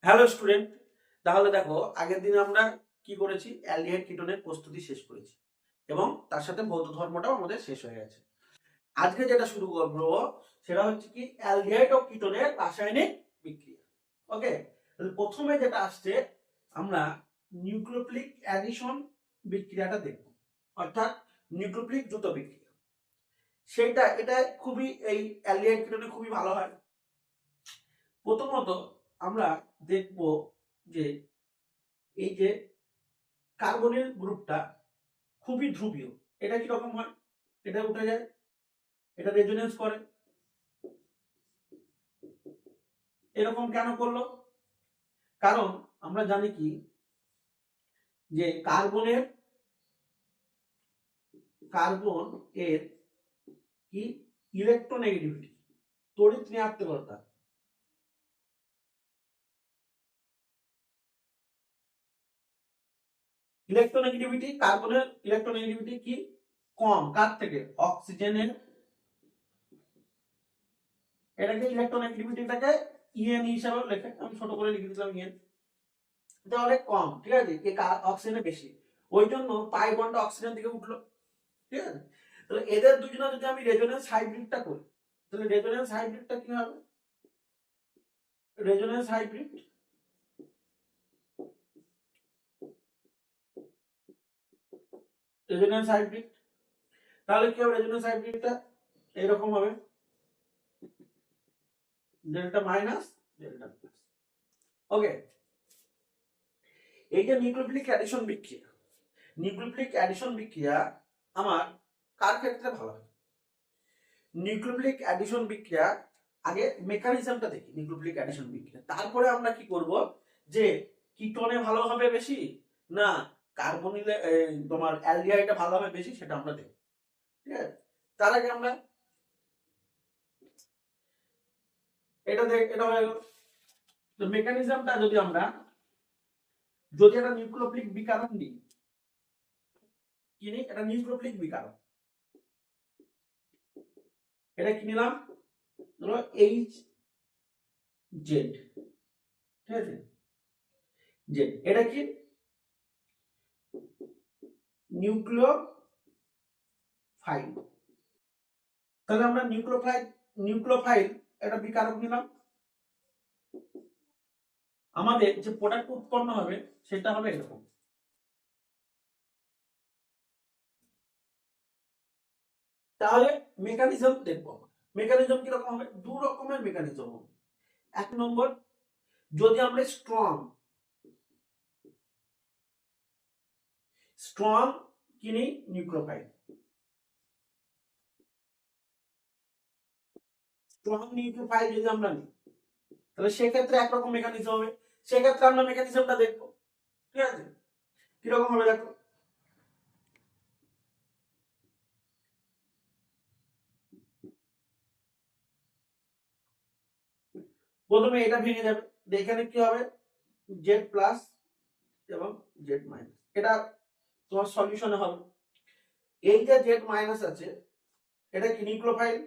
Hello student, তাহলে দেখো আগের দিন আমরা কি করেছি, অ্যালডিহাইড কিটোনের প্রস্তুতি শেষ করেছি এবং তার সাথে ভৌত ধর্মটাও আমাদের শেষ হয়ে গেছে। আজকে যেটা শুরু করবো সেটা হচ্ছে কি অ্যালডিহাইড ও কিটোনের রাসায়নিক বিক্রিয়া। ওকে, তাহলে প্রথমে যেটা আসছে আমরা নিউক্লিওফিলিক অ্যাডিশন বিক্রিয়াটা দেখব, অর্থাৎ নিউক্লিওফিলিক দ্রুত বিক্রিয়া। এটা খুবই এই অ্যালডিহাইড কিটোনে খুবই ভালো হয়। প্রথমত আমরা দেখব যে এই যে কার্বনের গ্রুপটা খুবই ধ্রুবীয়। এটা কি রকম হয়, এটা উঠে যায়, এটা রেজোনেন্স করে, এরকম কেন করলো? কারণ আমরা জানি কি যে কার্বন এর কি ইলেকট্রোনেগেটিভিটি, তড়িৎ ঋণাত্মকতা, কার্বনের ইলেকট্রোনেগেটিভিটি কি কম, কার থেকে? অক্সিজেনের। এটাকে ইলেকট্রোনেগেটিভিটিটাকে ইএন হিসাবে লেখে, আমি ছোট করে লিখে দিলাম ইএন। এটা অনেক কম, ঠিক আছে, অক্সিজেনের বেশি, ওই জন্য পাই বন্ড অক্সিজেন থেকে উঠলো। ঠিক আছে, তাহলে এদের দুজনে যদি আমি রেজোনেন্স হাইব্রিডটা করি, তাহলে রেজোনেন্স হাইব্রিডটা কি হবে? রেজোনেন্স হাইব্রিড রেজোনেন্স হাইব্রিড তাহলে কি হবে? রেজোনেন্স হাইব্রিডটা এরকম হবে, ডেল্টা মাইনাস ডেল্টা প্লাস। ওকে, এই যে নিউক্লিওফিলিক অ্যাডিশন বিক্রিয়া আমার কার ক্ষেত্রে ভালো হয়? নিউক্লিওফিলিক অ্যাডিশন বিক্রিয়া আগে মেকানিজমটা দেখি, নিউক্লিওফিলিক অ্যাডিশন বিক্রিয়া, তারপরে আমরা কি করব যে কিটোনে ভালো হবে বেশি না কার্বনিলে তোমার অ্যালডিহাইডে ভালো হবে বেশি, সেটা আমরা দেখব। ঠিক আছে, তার আগে আমরা এটা হয়ে গেল। তো মেকানিজমটা যদি একটা নিউক্লিওফিলিক বিকারক নিই, কি নিই? এটা নিউক্লিওফিলিক বিকারক। এটা কি নিলাম? ধরো এইচ জেড, ঠিক আছে, জেড। এটা কি? নিউক্লিওফাইল। তাহলে আমরা নিউক্লিওফাইল একটা বিকারক নিলাম। আমাদের যে প্রোডাক্ট উৎপন্ন হবে সেটা হবে এরকম। তাহলে মেকানিজম দেখবো, মেকানিজম কিরকম হবে? দু রকমের মেকানিজম হবে। এক নম্বর, যদি আমরা স্ট্রং কিনি নিউক্লিওফাইল, যদি আমরা নিই, তাহলে সেক্ষেত্রে একরকম মেকানিজম হবে। সেক্ষেত্রে আমরা মেকানিজমটা দেখবো। ঠিক আছে, কিরকম হবে দেখো। প্রথমে এটা ভেঙে যাবে, এখানে কি হবে? জেড প্লাস এবং জেড মাইনাস, এটা তোমার সলিউশনে হবে। এই যে জেড মাইনাস আছে, এটা কি নিউক্লিওফাইল,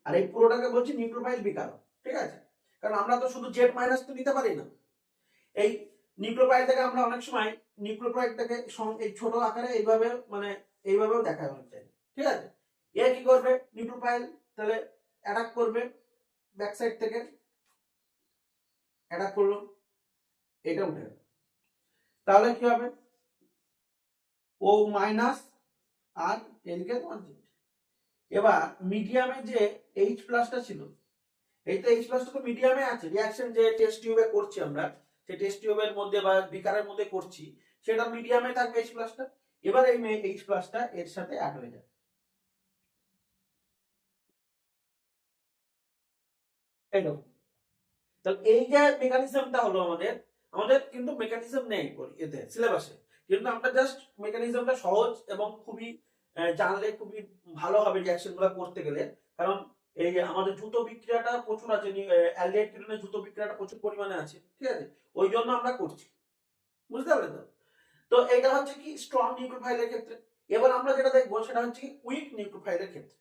আর এই পুরোটাকে বলছি নিউক্লিওফাইল বিকারক। ঠিক আছে, কারণ আমরা তো শুধু জেড মাইনাস তো নিতে পারি না। এই নিউক্লিওফাইল থেকে আমরা অনেক সময় নিউক্লিওফাইলটাকে এই ছোট আকারে এইভাবে মানে এইভাবেও দেখায় অনেক জায়গায়। ঠিক আছে, এ কি করবে? নিউক্লিওফাইল তাহলে অ্যাটাক করবে ব্যাক সাইড থেকে, অ্যাটাক করলো, এটা উঠে গেল। তাহলে কি হবে? ও মাইনাস আর এদিকে তোমার জেড। এবার মিডিয়ামে যে এইচ প্লাসটা ছিল, এই তো এইচ প্লাসটা তো মিডিয়ামে আছে, রিঅ্যাকশন যে টেস্ট টিউবে করছি আমরা, সেই টেস্ট টিউবের মধ্যে বা বিকারের মধ্যে করছি, সেটা মিডিয়ামে থাকবে এইচ প্লাসটা। এবার এই এইচ প্লাসটা এর সাথে অ্যাড হয়ে যাবে। এইরকম। তাহলে এই যে মেকানিজমটা হলো আমাদের আমাদের কিন্তু মেকানিজম নেই এতে সিলেবাসে, কিন্তু আমরা জাস্ট মেকানিজমটা সহজ এবং খুবই জানলে খুবই ভালো হবে রিঅ্যাকশন গুলো করতে গেলে। কারণ এই যে আমাদের দ্রুত বিক্রিয়াটা প্রচুর আছে, অ্যালডিহাইড কিটোনের দ্রুত বিক্রিয়াটা প্রচুর পরিমাণে আছে। ঠিক আছে, ওই জন্য আমরা করছি। বুঝতে পারলে তো? তো এটা হচ্ছে কি স্ট্রং নিউক্লিওফাইলের ক্ষেত্রে। এবার আমরা যেটা দেখবো সেটা হচ্ছে কি উইক নিউক্লিওফাইলের ক্ষেত্রে।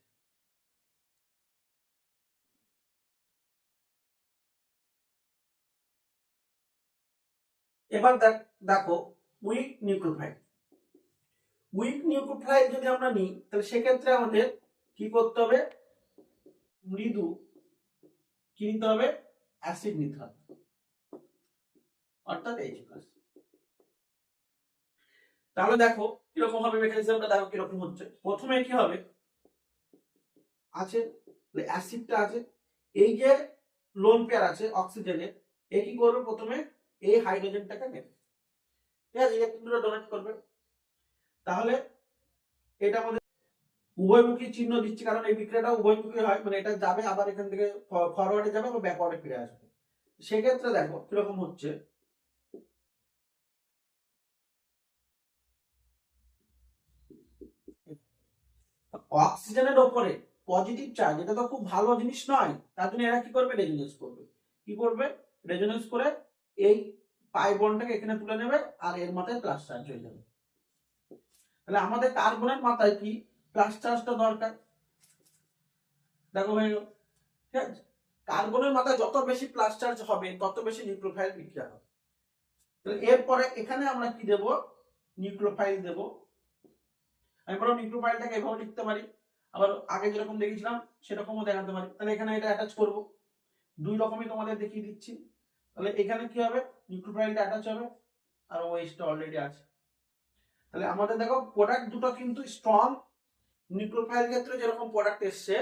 এবার দেখো উইক নিউক্লিওফাইল। উইক নিউক্লিওফাইল যদি আমরা নিই তাহলে সেক্ষেত্রে আমাদের কি করতে হবে, মৃদু কি নিতে হবে, অ্যাসিড নিতে হবে, অর্থাৎ H+। তাহলে দেখো কিরকম হবে মেকানিজমটা, দেখো কিরকম হচ্ছে। প্রথমে কি হবে, আছে অ্যাসিডটা আছে, এই যে লোন পেয়ার আছে অক্সিজেনের, এ কি করবে, প্রথমে এই হাইড্রোজেনটাকে নেবে, ঠিক আছে, ইলেকট্রনটা ডোনেট করবে। তাহলে এটা আমাদের উভয়মুখী চিহ্ন দিচ্ছি, কারণ এই বিক্রিয়াটা উভয়মুখী হয়, মানে এটা যাবে আবার এখান থেকে ফরওয়ার্ডে যাবে বা ব্যাকওয়ার্ডে ফিরে আসবে। সেক্ষেত্রে দেখো কিরকম হচ্ছে, অক্সিজেনের ওপরে পজিটিভ চার্জ, এটা তো খুব ভালো জিনিস নয়, তার জন্য এরা কি করবে, রেজোনেন্স করবে। কি করবে, রেজোনেন্স করে এই পাই বন্ডটাকে এখানে তুলে নেবে আর এর মাথায় প্লাস চার্জ হয়ে যাবে। তাহলে আমাদের কার্বনের মাথায় কি প্লাস চার্জটা দরকার, দেখো হয়ে গেল, ঠিক আছে। কার্বনের মাথায় যত বেশি প্লাস চার্জ হবে তত বেশি নিউক্লিওফাইল বিক্রিয়া হবে। তাহলে এরপরে এখানে আমরা কি দেব, নিউক্লিওফাইল দেব। আমি বরং নিউক্লিওফাইলটাকে এভাবে লিখতে পারি, আবার আগে যেরকম দেখেছিলাম সেরকমও দেখাতে পারি। তাহলে এখানে এটা অ্যাটাচ করব, দুই রকমই তোমাদের দেখিয়ে দিচ্ছি। তাহলে এখানে কি হবে, নিউক্লিওফাইলটা অ্যাটাচ হবে আর ওএইচটা অলরেডি আছে। তাহলে আমাদের দেখো প্রোডাক্ট দুটো কিন্তু স্ট্রং নিউক্লিওফাইল ক্ষেত্রে যেরকম প্রোডাক্ট এসছে,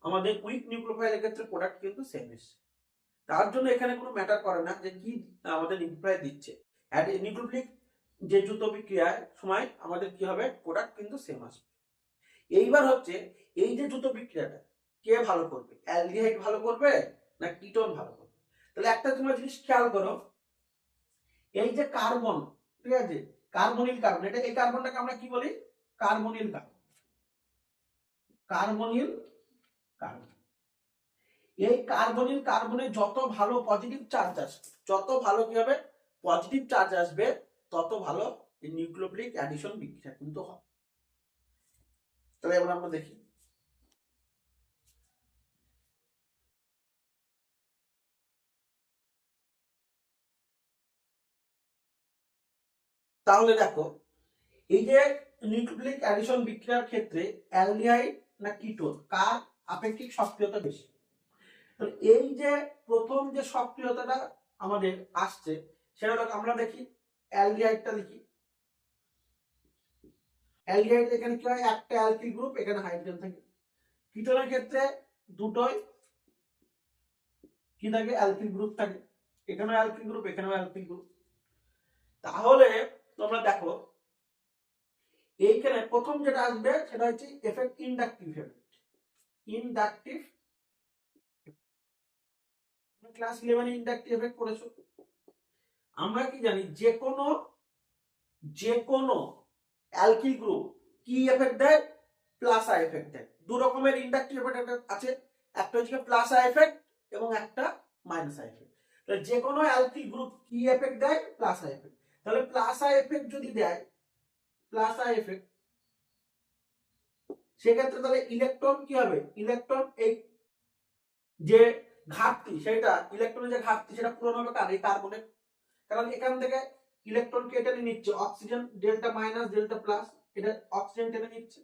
আমাদের উইক নিউক্লিওফাইলের ক্ষেত্রে প্রোডাক্ট কিন্তু সেম এসছে। তার জন্য এখানে কোনো ম্যাটার করে না যে কি আমাদের নিউক্লিওফাইল দিচ্ছে, নিউক্লিওফিলিক যে যুত বিক্রিয়ার সময় আমাদের কি হবে, প্রোডাক্ট কিন্তু সেম আসবে। এইবার হচ্ছে এই যে যুত বিক্রিয়াটা কে ভালো করবে, অ্যালডিহাইড ভালো করবে না কিটোন ভালো করবে। তাহলে একটা তোমরা জিনিস খেয়াল করো, এই যে কার্বন, ঠিক আছে, কার্বনিল কার্বন, এটা এই কার্বনটাকে আমরা কি বলি, কার্বনিল কার্বন, কার্বনিল কার্বন। এই কার্বনিল কার্বনে যত ভালো পজিটিভ চার্জ আসবে, যত ভালো কি হবে, পজিটিভ চার্জ আসবে, তত ভালো এই নিউক্লিওফিলিক অ্যাডিশন বিক্রিয়া কিন্তু হবে। তাহলে এবার আমরা দেখি, তাহলে দেখো এই যে নিউক্লিওফিলিক অ্যাডিশন বিক্রিয়ার ক্ষেত্রে অ্যালডিহাইড না কিটোন, কার আপেক্ষিক সক্রিয়তা বেশি। তো এই যে প্রথম যে সক্রিয়তাটা আমাদের আসছে সেটা আমরা দেখি, অ্যালডিহাইডটা দেখি। অ্যালডিহাইড এখানে কি হয়, একটা অ্যালকিল গ্রুপ, এখানে হাইড্রোজেন থাকে। কিটোনের ক্ষেত্রে দুটোই কি থাকে, অ্যালকিল গ্রুপ থাকে, এখানেও অ্যালকিল গ্রুপ, এখানেও অ্যালকিল গ্রুপ। তাহলে তোমরা দেখো এইখানে প্রথম যেটা আসবে সেটা হচ্ছে effect, inductive effect. Inductive, class 11 এ ইন্ডাকটিভ এফেক্ট পড়েছো। আমরা কি জানি, যে কোনো অ্যালকিল গ্রুপ কি এফেক্ট দেয়, প্লাস আই এফেক্ট দেয়। দু রকমের ইন্ডাকটিভ এফেক্ট আছে, একটা হচ্ছে প্লাস আই এফেক্ট এবং একটা মাইনাস আই এফেক্ট। তাহলে যে কোনো অ্যালকিল গ্রুপ কি এফেক্ট দেয়, প্লাস আই এফেক্ট। তাহলে প্লাস আই এফেক্ট যদি দেয়, প্লাস আই এফেক্ট, সেক্ষেত্রে তাহলে ইলেকট্রন কি হবে, ইলেকট্রন এই যে ঘাটতি, সেটা ইলেকট্রনের যে ঘাটতি সেটা পূরণ হবে কার, এই কার্বনের। কারণ এখান থেকে ইলেকট্রন কেটে নিচ্ছে, oxygen delta minus delta plus, এটা অক্সিজেন টেনে নিচ্ছে,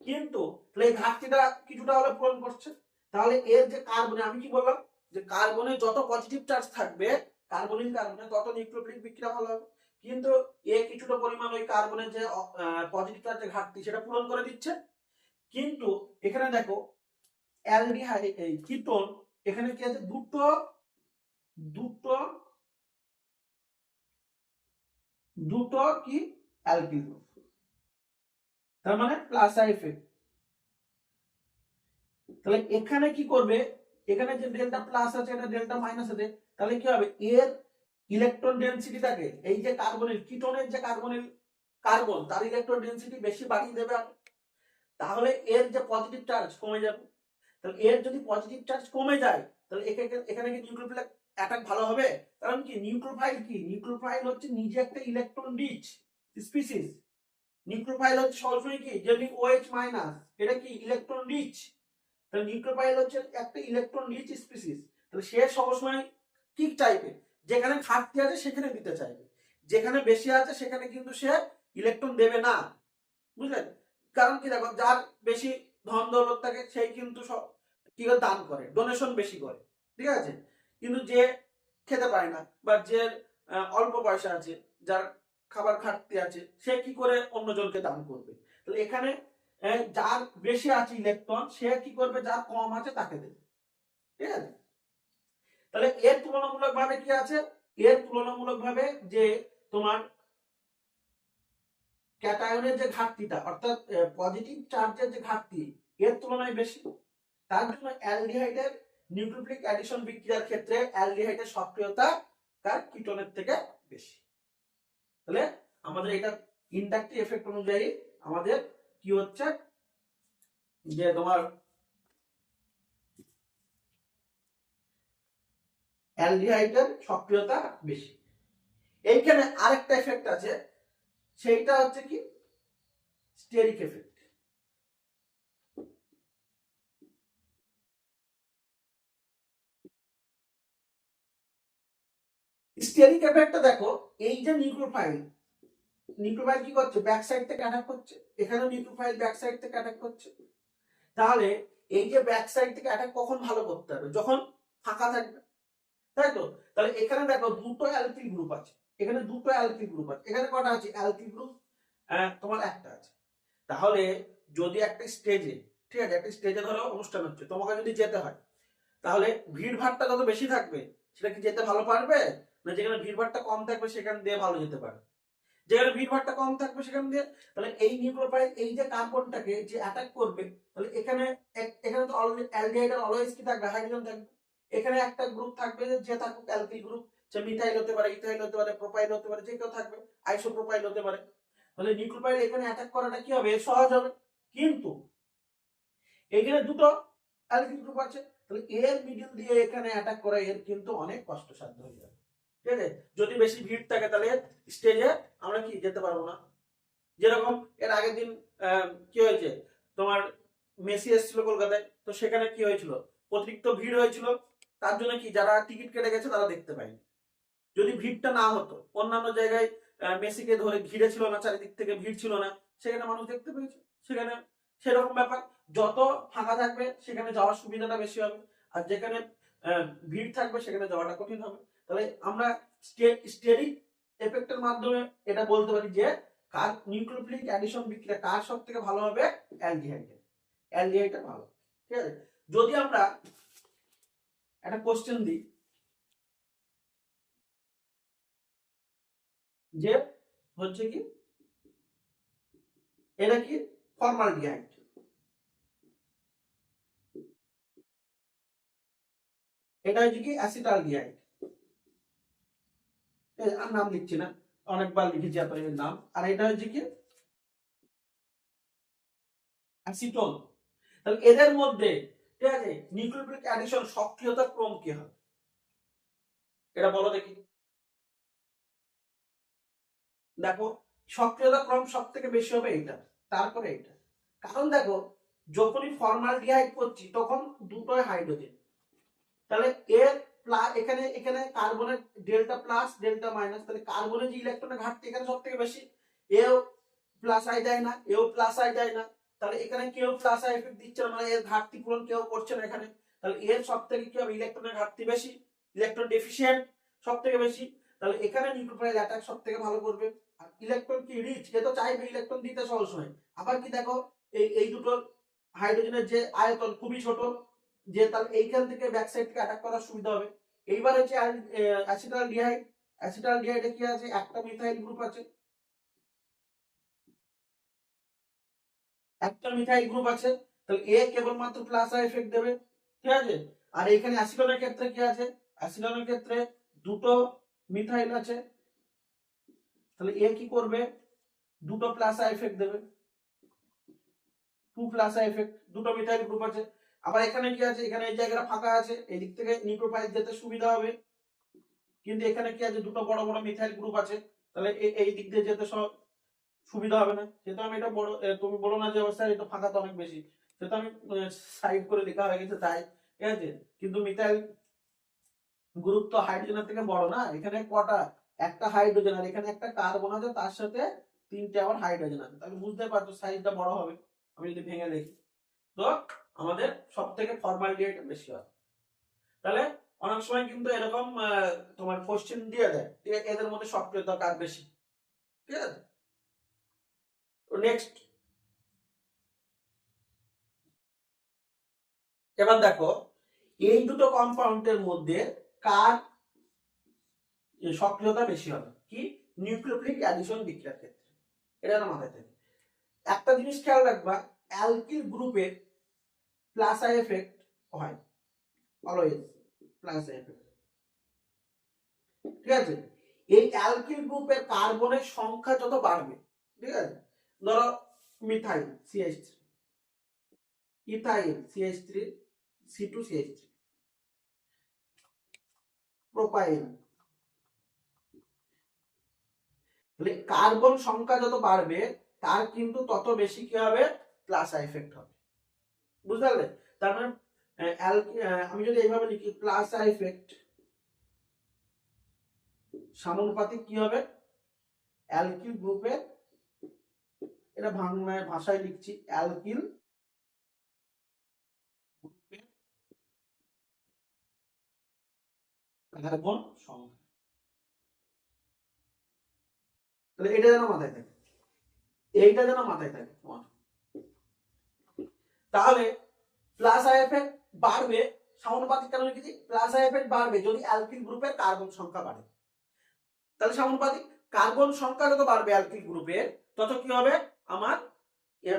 কিন্তু এই ঘাটতিটা কিছুটা হলে পূরণ করছে। তাহলে এর যে কার্বনে, আমি কি বললাম যে কার্বনে যত পজিটিভ চার্জ থাকবে কার্বনিল কার্বনে, তত নিউক্লিওফিলিক বিক্রিয়া ভালো হবে। কিন্তু এ কিছুটা পরিমাণ ওই কার্বনের যে পজিটিভ চার্জের ঘাটতি সেটা পূরণ করে দিচ্ছে। কিন্তু এখানে দেখো অ্যালডিহাইড, এই কিটোন, এখানে কি আছে, দুটো দুটো দুটো কি অ্যালকিল গ্রুপ, তার মানে প্লাস আই এফেক্ট। তাহলে এখানে কি করবে, এখানে যে ডেল্টা প্লাস আছে, এটা ডেল্টা মাইনাস আছে, তাহলে কি হবে, এর ইলেকট্রন ডেনসিটিটাকে, এই যে কার্বনের, কিটোনের যে কার্বনের কার্বন, তার ইলেকট্রন ডেনসিটি বেশি বাড়িয়ে দেবে। তাহলে এর যে পজিটিভ চার্জ কমে যাবে। তাহলে এর যদি পজিটিভ চার্জ কমে যায়, তাহলে এখানে কি নিউক্লিওফিল অ্যাটাক ভালো হবে। কারণ কি, নিউক্লিওফাইল কি, নিউক্লিওফাইল হচ্ছে নিজে একটা ইলেকট্রন রিচ স্পিসিস। নিউক্লিওফাইল হচ্ছে সবসময় কি, যেমনি OH মাইনাস, এটা কি ইলেকট্রন রিচ। তাহলে নিউক্লিওফাইল হচ্ছে একটা ইলেকট্রন রিচ স্পিসিস। তাহলে সে সবসময় কি চাইবে, যেখানে ঘাটতি আছে সেখানে দিতে চাইবে। যেখানে বেশি আছে সেখানে কিন্তু সে ইলেকট্রন দেবে না, বুঝলেন? কারণ কি দেখো, যার বেশি ধন দৌলত থাকে সেই কিন্তু সব কি করে দান করে, ডোনেশন বেশি করে, ঠিক আছে? কিন্তু যে খেতে পারে না বা যে অল্প পয়সা আছে, যার খাবার ঘাটতি আছে, সে কি করে অন্যজনকে দান করবে? তাহলে এখানে যার বেশি আছে ইলেকট্রন সে কি করবে, যার কম আছে তাকে দেবে, ঠিক আছে? তাহলে এর তুলনামূলক ভাবে কি আছে, এর তুলনামূলক ভাবে যে তোমার ক্যাটায়নের যে ঘাটতিটা, অর্থাৎ পজিটিভ চার্জের যে ঘাটতি এর তুলনায় বেশি, তার জন্য অ্যালডিহাইডের নিউক্লিওফিলিক অ্যাডিশন বিক্রিয়ার ক্ষেত্রে অ্যালডিহাইডের সক্রিয়তা তার কিটোনের থেকে বেশি। তাহলে আমাদের এটা ইন্ডাকটিভ এফেক্ট অনুযায়ী আমাদের কি হচ্ছে যে তোমার অ্যালডিহাইডের সক্রিয়তা বেশি। এইখানে আরেকটা এফেক্ট আছে, সেইটা হচ্ছে কি স্টেরিক এফেক্ট। স্টেরিক এফেক্টটা দেখো, এই যে নিউক্লিওফাইল কি করছে, ব্যাক সাইড থেকে অ্যাটাক করছে, এখানে নিউক্লিওফাইল ব্যাক সাইড থেকে অ্যাটাক করছে। তাহলে এই যে ব্যাক সাইড থেকে অ্যাটাক কখন ভালো করতে হবে, যখন ফাঁকা থাকবে, তাই তো? তাহলে এখানে দেখো দুটো অ্যালকিল গ্রুপ আছে, এখানে দুটো অ্যালকিল গ্রুপ আছে, এখানে কটা আছে অ্যালকিল গ্রুপ, তোমার একটা আছে। তাহলে যদি একটা স্টেজে, ঠিক আছে, একটা স্টেজে ধরো অনুষ্ঠান হচ্ছে, তোমাকে যদি যেতে হয়, তাহলে ভিড় ভাড়টা যত বেশি থাকবে সেটা কি যেতে ভালো পারবে, না যেখানে ভিড় ভাড়টা কম থাকবে সেখান দিয়ে ভালো যেতে পারে? যেখানে ভিড় ভাড়টা কম থাকবে সেখান দিয়ে। তাহলে এই নিউক্লিওফাইল এই যে কার্বনটাকে যে অ্যাটাক করবে, তাহলে এখানে এখানে তো অলরেডি অ্যালডিহাইড অলওয়েজ কি থাকবে, হাইড্রোজেন থাকবে। এখানে একটা গ্রুপ থাকবে যে থাকুক অ্যালকিল গ্রুপ, যে মিথাইল হতে পারে, ইথাইল হতে পারে, প্রোপাইল হতে পারে, যে কেউ থাকবে, আইসোপ্রোপাইল হতে পারে। তাহলে নিউক্লিওফাইল এখানে অ্যাটাক করাটা কি হবে, সহজ হবে। কিন্তু এখানে দুটো অ্যালকিল গ্রুপ আছে, তাহলে এর মিডল দিয়ে এখানে অ্যাটাক করা এর কিন্তু অনেক কষ্টসাধ্য হয়ে যাবে, ঠিক আছে? যদি বেশি ভিড় থাকে তাহলে স্টেজে আমরা কি যেতে পারবো না। যেরকম এর আগের দিন কি হয়েছে, তোমার মেসি এসেছিল কলকাতায়, তো সেখানে কি হয়েছিল, অতিরিক্ত ভিড় হয়েছিল, তার জন্য কি যারা টিকিট কেটে গেছে তারা দেখতে পায়নি। যদি ভিড়টা না হতো, অন্যান্য জায়গায় মেসিকে ধরে ঘিরে ছিল না, চারিদিক থেকে ভিড় ছিল না, সেখানে মানুষ দেখতে পেয়েছে। সেখানে সেরকম ব্যাপার, যত ফাঁকা থাকবে সেখানে যাওয়ার সুবিধাটা বেশি হবে, আর যেখানে ভিড় থাকবে সেখানে যাওয়াটা কঠিন হবে। তাহলে আমরা স্টেরিক এফেক্টের মাধ্যমে এটা বলতে পারি যে কার নিউক্লিওফিলিক অ্যাডিশন বিক্রিয়া কার সব থেকে ভালো হবে, অ্যালডিহাইডটা ভালো, ঠিক আছে? যদি আমরা একটা কোশ্চেন দিই যে হচ্ছে কি, এটা কি ফর্মালডিহাইড, এটা হচ্ছে কি অ্যাসিটালডিহাইড, আর নাম লিখছি না, অনেকবার লিখেছি আপনাদের নাম। আর এটা হচ্ছে কি অ্যাসিটোন। তাহলে এদের মধ্যে, ঠিক আছে, নিউক্লিওফিলিক অ্যাডিশন সক্রিয়তার ক্রম কি হবে, এটা বলো দেখি। দেখো, সক্রিয়তা ক্রম সব থেকে বেশি হবে এইটা, তারপরে এইটা। কারণ দেখো, যখনই ফর্মালডিহাইড করছি তখন দুটোই হাইড্রোজেন, তাহলে এর এখানে এখানে কার্বনের ডেল্টা প্লাস ডেল্টা মাইনাস, তাহলে কার্বনের যে ইলেকট্রনের ঘাটতি এখানে সব থেকে বেশি, এও প্লাস আই দেয় না, এও প্লাস আই দেয় না, তাহলে এখানে কেউ প্লাস আই এফেক্ট দিচ্ছে না, মানে এর ঘাটতি পূরণ কেউ করছে না এখানে। তাহলে এর সব থেকে কি হবে, ইলেকট্রনের ঘাটতি বেশি, ইলেকট্রন ডেফিসিয়েন্ট সব থেকে বেশি, তাহলে এখানে নিউক্লিওফাইল অ্যাটাক সব থেকে ভালো করবে। আর ইলেকট্রন কি রিচ, এ তো চাইবে ইলেকট্রন দিতে সব সময়। আবার কি দেখো, এই দুটো হাইড্রোজেনের যে আয়তন খুবই ছোট, যে তাহলে এইখান থেকে ব্যাক সাইড থেকে অ্যাটাক করার সুবিধা হবে। এইবার হচ্ছে অ্যাসিটালডিহাইড, অ্যাসিটালডিহাইডে কি আছে, একটা মিথাইল গ্রুপ আছে, একটা মিথাইল গ্রুপ আছে, তাহলে এ কেবলমাত্র প্লাস আই এফেক্ট দেবে, ঠিক আছে? আর এখানে অ্যাসিডনের ক্ষেত্রে কি আছে, অ্যাসিডনের ক্ষেত্রে দুটো মিথাইল আছে, তাহলে এ কি করবে, দুটো প্লাস আই এফেক্ট দেবে, টু প্লাস আই এফেক্ট, দুটো মিথাইল গ্রুপ আছে। আবার এখানে কি আছে, এখানে এই জায়গাটা ফাঁকা আছে, এই দিক থেকে নিউক্লিওফাইল যেতে সুবিধা হবে, কিন্তু এখানে কি আছে, দুটো বড় বড় মিথাইল গ্রুপ আছে, তাহলে এই দিক দিয়ে যেতে সব সুবিধা হবে না। যেহেতু আমি এটা বড়, তুমি বলো না যে স্যার এটা ফাঁকা তো অনেক বেশি, সেটা আমি সাইড করে লেখা হয়ে গেছে তাই, ঠিক আছে? কিন্তু মিথাইল গ্রুপ তো হাইড্রোজেনের থেকে বড় না, এখানে কটা, একটা হাইড্রোজেন, আর এখানে একটা কার্বন আছে, তার সাথে 3টে আবার হাইড্রোজেন আছে, তাহলে বুঝতে পারছো সাইজটা বড় হবে। আমি যদি ভেঙে দেখি, তো আমাদের সব থেকে ফর্মালিটি বেশি হয়। তাহলে অনেক সময় কিন্তু এরকম তোমার কোশ্চেন দিয়ে দেয়, ঠিক আছে, এদের মধ্যে সক্রিয়তা কার বেশি, ঠিক আছে। নেক্সট, এবার দেখো এই দুটো কম্পাউন্ডের মধ্যে কার সক্রিয়তা বেশি হবে, কি নিউক্লিওফিলিক অ্যাডিশন বিক্রিয়ার ক্ষেত্রে, এটা না মাথায় থাকে। একটা জিনিস খেয়াল রাখবা, অ্যালকিল গ্রুপে প্লাস আই এফেক্ট হয়, অলওয়েজ প্লাস আই এফেক্ট, ঠিক আছে। এই অ্যালকিল গ্রুপের কার্বনের সংখ্যা যত বাড়বে, ঠিক আছে, ধরো methyl CH3, ethyl CH3, C2CH3, propyl, তাহলে কার্বন সংখ্যা যত বাড়বে তার কিন্তু তত বেশি কি হবে, প্লাস আই এফেক্ট হবে, বুঝতে পারলে। তার মানে আমি যদি এইভাবে লিখি প্লাস আই এফেক্ট সমানুপাতিক কি হবে, অ্যালকিল গ্রুপের, এটা বাংলায় ভাষায় লিখছি, অ্যালকিল গ্রুপের কার্বন সংখ্যা, তাহলে এটা যেন মাথায় থাকে, এইটা যেন মাথায় থাকে তোমার। তাহলে প্লাস আই এফেক্ট বাড়বে, সমানুপাতিক কেন লিখেছি, প্লাস আই এফেক্ট বাড়বে যদি অ্যালকিল গ্রুপের কার্বন সংখ্যা বাড়ে। তাহলে সমানুপাতিক কার্বন সংখ্যা যত বাড়বে অ্যালকিল গ্রুপের, তত কি হবে আমার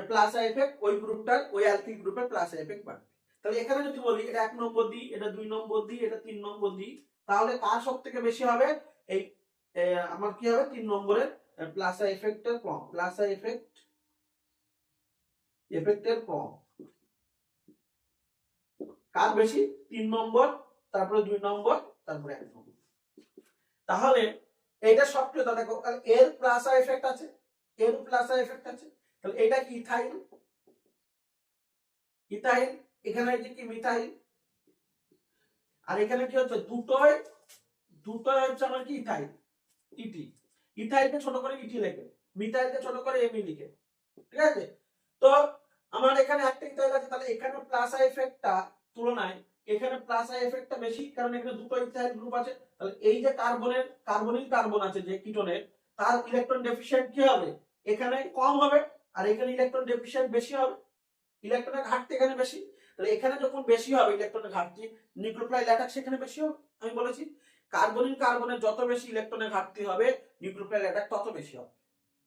প্লাস আই এফেক্ট, ওই গ্রুপটার, ওই অ্যালকিল গ্রুপের প্লাস আই এফেক্ট বাড়বে। তাহলে এখানে যদি বলি এটা 1 নম্বর দিই, এটা 2 নম্বর দিই, এটা 3 নম্বর দিই, তাহলে কার সব থেকে বেশি হবে, এই আমার কি হবে 3 নম্বরের প্লাস আই এফেক্টের কম, প্লাস আই এফেক্টের কম, কার বেশি, 3 নম্বর, তারপরে 2 নম্বর, তারপরে 1 নম্বর। তাহলে এইটা সক্রিয়তা দেখো, তাহলে এর প্লাস আই এফেক্ট আছে, এর প্লাস আই এফেক্ট আছে, তাহলে এটা কি ইথাইল, ইথাইল, এখানে কি মিথাইল, আর এখানে কি হচ্ছে দুটোই, দুটোই হচ্ছে আমার কি ইথাইল, ইটি, ইথাইলকে ছোট করে ইটি লেখে, মিথাইলকে ছোট করে এমি লিখে, ঠিক আছে। তো আমার এখানে একটা ইথাইল আছে, তাহলে এখানে প্লাস আই এফেক্টটা তুলনায় এখানে প্লাস আই এফেক্টটা বেশি, কারণ এখানে দুটো ইথাইল গ্রুপ আছে। তাহলে এই যে কার্বনিল কার্বন আছে যে কিটোনের, তার ইলেকট্রন ডেফিশিয়েন্ট কি হবে, এখানে কম হবে, আর এখানে ইলেকট্রন ডেফিশিয়েন্ট বেশি হবে, ইলেকট্রনের ঘাটতি এখানে বেশি। তাহলে এখানে যখন বেশি হবে ইলেকট্রনের ঘাটতি, নিউক্লিওফিলাইল অ্যাটাক সেখানে বেশি হবে। আমি বলেছি কার্বনিল কার্বনের যত বেশি ইলেকট্রনের ঘাটতি হবে, নিউক্লিওফিলাইল অ্যাটাক তত বেশি হবে,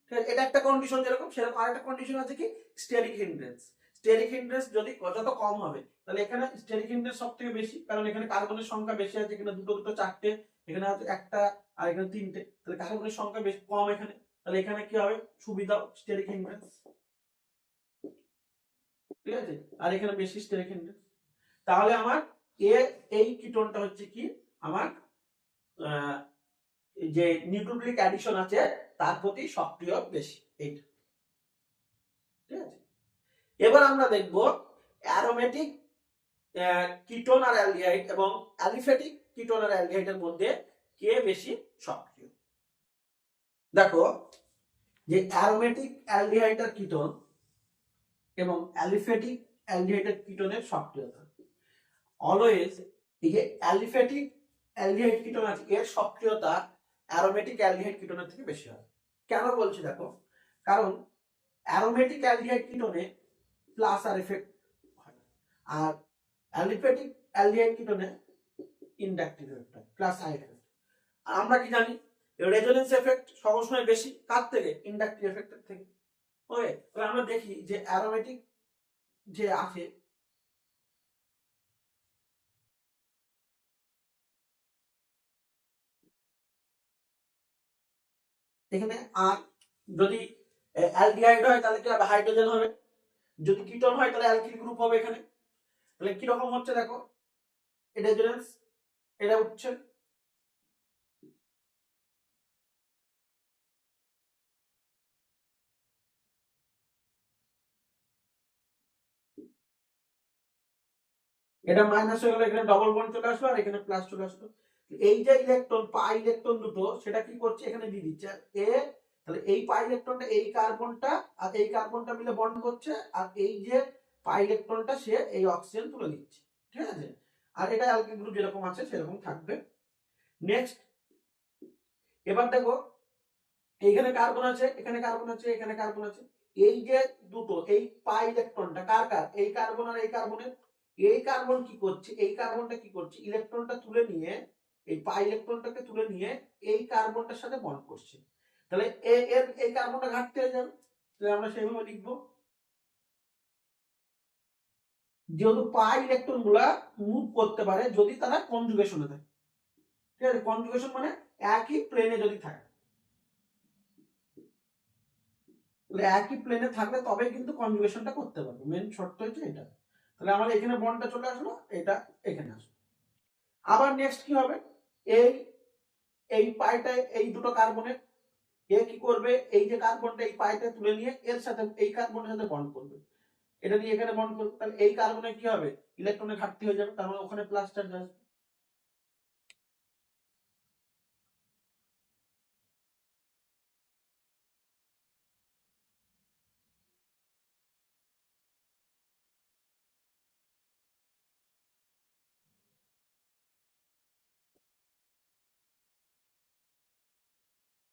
ঠিক আছে। এটা একটা কন্ডিশন, যেরকম সেরকম আরেকটা কন্ডিশন আছে কি, স্টেরিক হিন্ড্রেন্স, স্টেরিক হিন্ড্রেন্স যদি যত কম হবে, তাহলে এখানে স্টেরিক হিন্ড্রেন্স সবথেকে বেশি, কারণ এখানে কার্বনের সংখ্যা বেশি আছে, এখানে দুটো দুটো চারটে, এখানে আছে একটা, আর এখানে তিনটে, তাহলে কার্বনের সংখ্যা বেশি কম এখানে, তাহলে এখানে কি হবে, সুবিধা স্টেরিক হিন্ড্রেন্স, ঠিক আছে, আর এখানে বেশি স্টেরিক হিন্ড্রেন্স। তাহলে আমার এই কিটোনটা হচ্ছে কি আমার যে নিউক্লিওফিলিক অ্যাডিশন আছে তার প্রতি সক্রিয় বেশি, এইটা, ঠিক আছে। এবার আমরা দেখব অ্যারোমেটিক কিটোন আর অ্যালডিহাইড এবং অ্যালিফ্যাটিক কিটোন আর অ্যালডিহাইডের মধ্যে কে বেশি সক্রিয়। দেখো যে অ্যারোমেটিক অ্যালডিহাইড আর কিটোন এবং অ্যালিফ্যাটিক অ্যালডিহাইড আর কিটোনের সক্রিয়তা, অলওয়েজ এই যে অ্যালিফ্যাটিক অ্যালডিহাইড কিটোন আছে এর সক্রিয়তা অ্যারোমেটিক অ্যালডিহাইড কিটোনের থেকে বেশি হয়। কেন বলছি দেখো, কারণ aromatic aldehyde কিটোনে plus R effect হয়, আর অ্যালিফ্যাটিক অ্যালডিহাইড কিটোনে ইন্ডাকটিভ এফেক্ট হয়, প্লাস আই এফেক্ট। আর আমরা কি জানি রেজোনেন্স এফেক্ট সবসময় বেশি কার থেকে, ইন্ডাকটিভ এফেক্টের থেকে। ওকে, তাহলে আমরা দেখি যে অ্যারোমেটিক যে আছে, এখানে আর যদি অ্যালডিহাইড হয় তাহলে কি হবে, হাইড্রোজেন হবে, যদি কিটোন হয় তাহলে অ্যালকিল গ্রুপ হবে এখানে। তাহলে কি রকম হচ্ছে দেখো, এটা রেজোনেন্স, এটা উঠছে, এটা মাইনাস হয়ে গেলে এখানে ডবল বন্ড চলে আসলো, আর এখানে প্লাস চলে আসলো। এই যে ইলেকট্রন পাই ইলেকট্রন দুটো সেটা কি করছে এখানে দিয়ে দিচ্ছে এ, তাহলে এই পাই ইলেকট্রনটা এই কার্বনটা আর এই কার্বনটা মিলে বন্ড করছে, আর এই যে পাই ইলেকট্রনটা সে এই অক্সিজেন তুলে দিচ্ছে, ঠিক আছে। আর এটা অ্যালকিল গ্রুপ যেরকম আছে সেরকম থাকবে। নেক্সট এবার দেখো এইখানে কার্বন আছে, এখানে কার্বন আছে, এখানে কার্বন আছে, এই যে দুটো এই পাই ইলেকট্রনটা কার কার, এই কার্বন আর এই কার্বনের, এই কার্বন কি করছে, এই কার্বনটা কি করছে ইলেকট্রনটা তুলে নিয়ে এই পাই ইলেকট্রনটাকে তুলে নিয়ে এই কার্বনটার সাথে বন্ড করছে, তাহলে এর এই কার্বনটা ঘাটতি হয়ে যাবে, তাহলে আমরা সেইভাবে লিখবো যেহেতু পাই ইলেকট্রন গুলা মুভ করতে পারে যদি তারা কনজুগেশনে থাকে, ঠিক আছে। কনজুগেশন মানে একই প্লেনে যদি থাকে, একই প্লেনে থাকলে তবেই কিন্তু কনজুগেশনটা করতে পারবে, মেন শর্ত হচ্ছে এটা। তাহলে আমার এখানে বন্ডটা চলে আসলো, এটা এখানে আসলো। আবার নেক্সট কি হবে, এই এই পাইটা এই দুটো কার্বনের এ কি করবে এই যে কার্বনটা এই পাইটা তুলে নিয়ে এর সাথে এই কার্বনের সাথে বন্ড করবে, এটা নিয়ে এখানে বন্ড করবে, তাহলে এই কার্বনে কি হবে ইলেকট্রনের ঘাটতি হয়ে যাবে, তার মানে ওখানে প্লাস চার্জ আসবে।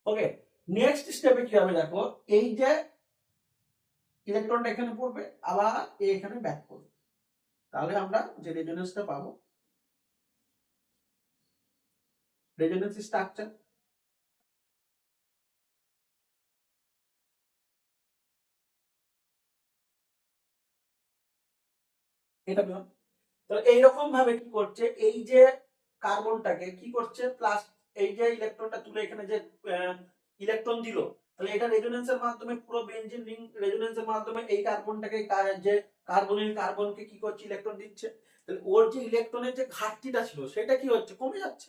ওকে, নেক্সট স্টেপে কি হবে দেখো, এই যে ইলেকট্রনটা এখানে পড়বে আবার এখানে ব্যাক করবে, তাহলে আমরা যে রেজোনেন্সটা পাবো রেজোনেন্স স্ট্রাকচার, এটা পেলাম। তো এইরকম ভাবে কি করছে এই যে কার্বনটাকে কি করছে প্লাস এই যে ইলেকট্রনটা তুলে এখানে যে ইলেকট্রন দিল, তাহলে এটা রেজোনেন্সের মাধ্যমে পুরো বেনজিন রিং রেজোনেন্সের মাধ্যমে এই কার্বনটাকে যে কার্বনের কার্বনকে কি করছে ইলেকট্রন দিচ্ছে, তাহলে ওর যে ইলেকট্রনের যে ঘাটতিটা ছিল সেটা কি হচ্ছে কমে যাচ্ছে।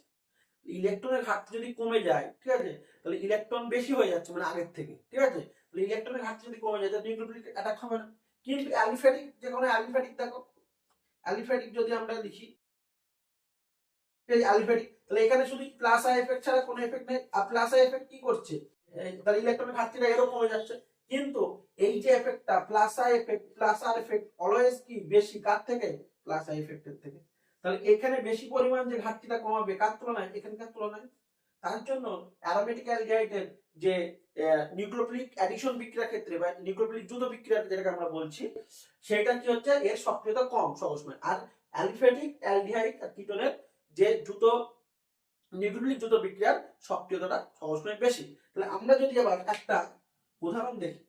ইলেকট্রনের ঘাটতি যদি কমে যায়, ঠিক আছে, তাহলে ইলেকট্রন বেশি হয়ে যাচ্ছে মানে আগের থেকে, ঠিক আছে। তাহলে ইলেকট্রনের ঘাটতি যদি কমে যায় তাহলে নিউক্লিওফিলিক অ্যাটাক হবে না। কিন্তু অ্যালিফ্যাটিক, যে কোনো অ্যালিফ্যাটিক দেখো, অ্যালিফ্যাটিক যদি আমরা লিখি এই অ্যালিফ্যাটিক, তাহলে এখানে শুধু প্লাস আই এফেক্ট ছাড়া কোনো এফেক্ট নেই, আর প্লাস আই এফেক্ট কি করছে তাহলে ইলেকট্রনের ঘাটতিটা এরও কমে যাচ্ছে। কিন্তু এই যে এফেক্টটা plus I effect plus R effect always কি বেশি কার থেকে, প্লাস আই এফেক্টের থেকে। তাহলে এখানে বেশি পরিমাণ যে ঘাটতিটা কমাবে কার তুলনায়, এখানকার তুলনায়। তার জন্য অ্যারোমেটিক অ্যালডিহাইডের যে নিউক্লিওফিলিক অ্যাডিশন বিক্রিয়ার ক্ষেত্রে বা নিউক্লিওফিলিক দ্রুত বিক্রিয়া যেটাকে আমরা বলছি, সেটা কি হচ্ছে এর সক্রিয়তা কম সবসময়, আর অ্যালিফ্যাটিক অ্যালডিহাইড আর কিটোনের যে দ্রুত নিউক্লিওফিলিক দ্রুত বিক্রিয়ার সক্রিয়তাটা সবসময় বেশি। তাহলে আমরা যদি আবার একটা উদাহরণ দেখি,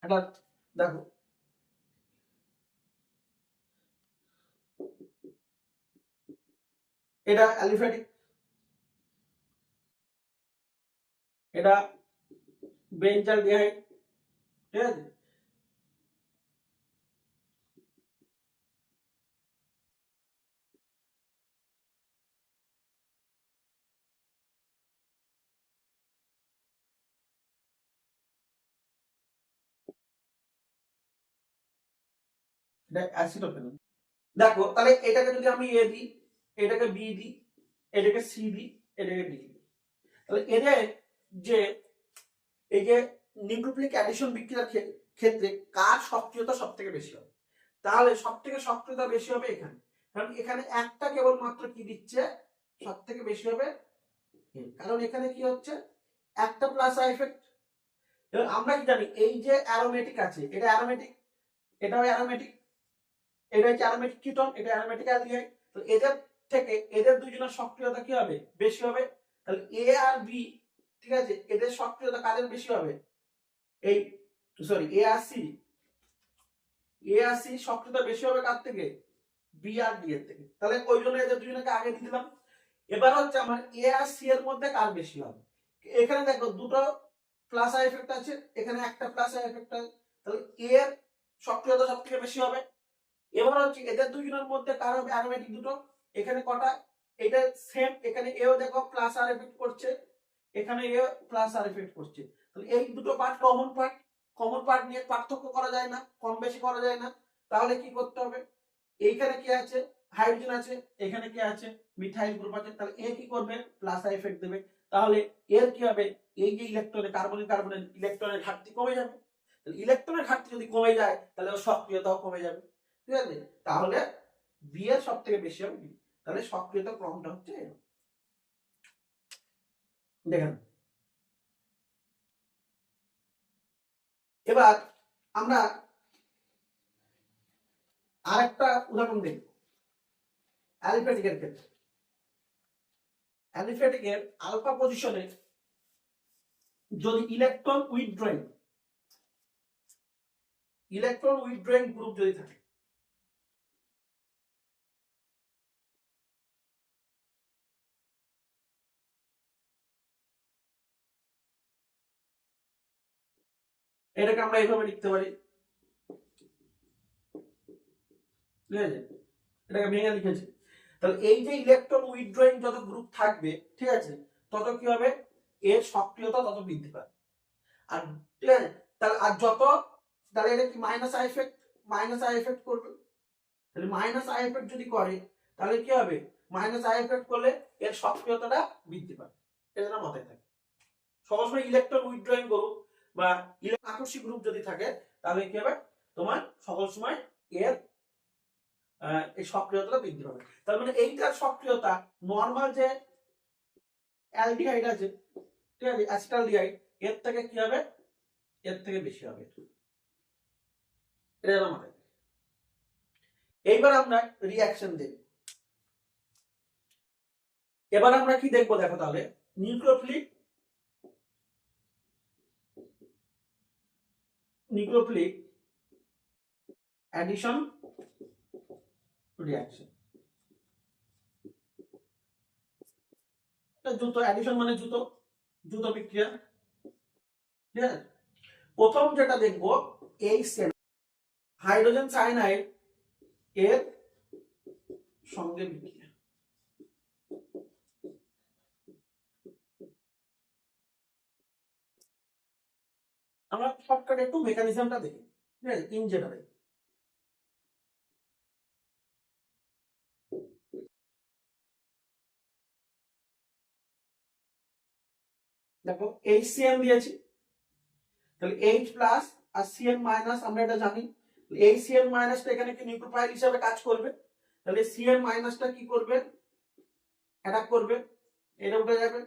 এটা দেখো এটা অ্যালিফ্যাটিক, এটা বেঞ্জালডিহাইড, ঠিক আছে। এটা অ্যাসিটোফেন। দেখো তাহলে এটাকে যদি আমি এ দিই, এটাকে বি দিই, এটাকে সি দিই, এটাকে ডি দিই, তাহলে এদের যে এই যে নিউক্লিওফিলিক অ্যাডিশন বিক্রিয়ার ক্ষেত্রে কার সক্রিয়তা সব থেকে বেশি হবে, তাহলে সব থেকে সক্রিয়তা বেশি হবে এখানে, কারণ এখানে একটা কেবলমাত্র কি দিচ্ছে সব থেকে বেশি হবে, কারণ এখানে কি হচ্ছে একটা প্লাস আই এফেক্ট। এবার আমরা কি জানি এই যে অ্যারোমেটিক আছে এটা অ্যারোমেটিক, এটাও অ্যারোমেটিক, এটা হচ্ছে অ্যারোমেটিক কিটোন, এটা অ্যারোমেটিক অ্যালডিহাইড, তো এদের থেকে এদের দুইজনের সক্রিয়তা কি হবে বেশি হবে, তাহলে এ আর বি, ঠিক আছে, এদের সক্রিয়তা কাদের বেশি হবে, এই সরি এ আর সি সক্রিয়তা বেশি হবে কার থেকে, বি আর ডি এর থেকে, তাহলে ওই জন্য এদের দুজনকে আগে দিয়ে দিলাম। এবার হচ্ছে আমার এ আর সি এর মধ্যে কার বেশি হবে, এখানে দেখো দুটো প্লাস আই এফেক্ট আছে, এখানে একটা প্লাস আই এফেক্ট আছে, তাহলে এ এর সক্রিয়তা সব থেকে বেশি হবে। এবার হচ্ছে এদের দুজনের মধ্যে কার হবে অ্যারোমেটিক দুটো, এখানে কটা, এটা সেম, এখানে এও দেখো প্লাস আর এফেক্ট করছে, এখানে এ প্লাস আর এফেক্ট করছে, তাহলে এই দুটো part common part, common part নিয়ে পার্থক্য করা যায় না, কম বেশি করা যায় না। তাহলে কি করতে হবে, এইখানে কি আছে, হাইড্রোজেন আছে, এখানে কি আছে, মিথাইল গ্রুপ আছে, তাহলে এ কি করবে, প্লাস আই এফেক্ট দেবে। তাহলে এর কি হবে, এই যে ইলেকট্রনে কার্বনের ইলেকট্রনের ঘাটতি কমে যাবে। ইলেকট্রনের ঘাটতি যদি কমে যায় তাহলে ওর সক্রিয়তাও কমে যাবে, ঠিক আছে। তাহলে বি এর সব থেকে বেশি হবে বি। তাহলে সক্রিয়তা ক্রমটা হচ্ছে এরকম, দেখেন। এবার আমরা আরেকটা উদাহরণ দেখব অ্যালিফ্যাটিকের ক্ষেত্রে। অ্যালিফ্যাটিকের আলফা পজিশনে যদি ইলেকট্রন উইথড্রয়িং গ্রুপ যদি থাকে, এটাকে আমরা এইভাবে লিখতে পারি, ঠিক আছে, এটাকে ভেঙে লিখেছি। তাহলে এই যে ইলেকট্রন উইথড্রয়িং যত গ্রুপ থাকবে, ঠিক আছে, তত কি হবে, এর সক্রিয়তা তত বৃদ্ধি পাবে। আর ঠিক আছে, তাহলে আর যত, তাহলে এটা কি মাইনাস আই এফেক্ট করবে। তাহলে মাইনাস আই এফেক্ট যদি করে তাহলে কি হবে, মাইনাস আই এফেক্ট করলে এর সক্রিয়তাটা বৃদ্ধি পাবে। এটা মাথায় থাকে। সবসময় ইলেকট্রন উইথড্রয়িং গ্রুপ বা আকর্ষী গ্রুপ যদি থাকে তাহলে কি হবে, তোমার সকল সময় এর এই সক্রিয়তাটা বৃদ্ধি পাবে। তার মানে এইটার সক্রিয়তা নর্মাল যে অ্যালডিহাইড আছে, ঠিক আছে, অ্যাসিটালডিহাইড, এর থেকে কি হবে, এর থেকে বেশি হবে। এটা জানা মাথায়। এইবার আমরা রিঅ্যাকশন দেখব। এবার আমরা কি দেখবো দেখো, তাহলে নিউক্লিওফিলিক অ্যাডিশন রিঅ্যাকশন। জুতো অ্যাডিশন মানে জুতো বিক্রিয়া, ঠিক আছে। প্রথম যেটা দেখবো, এই হাইড্রোজেন সায়ানাইড এর সঙ্গে বিক্রিয়া। আমরা শর্টকাটে একটু মেকানিজমটা দেখি, ঠিক আছে, ইন জেনারেল। দেখো HCl দিয়েছি, তাহলে H প্লাস আর Cl মাইনাস, আমরা এটা জানি। HCl মাইনাসটা এখানে কি নিউক্লিওফাইল হিসেবে কাজ করবে, তাহলে Cl মাইনাসটা কি করবে, অ্যাটাক করবে, এটা উঠে যাবে।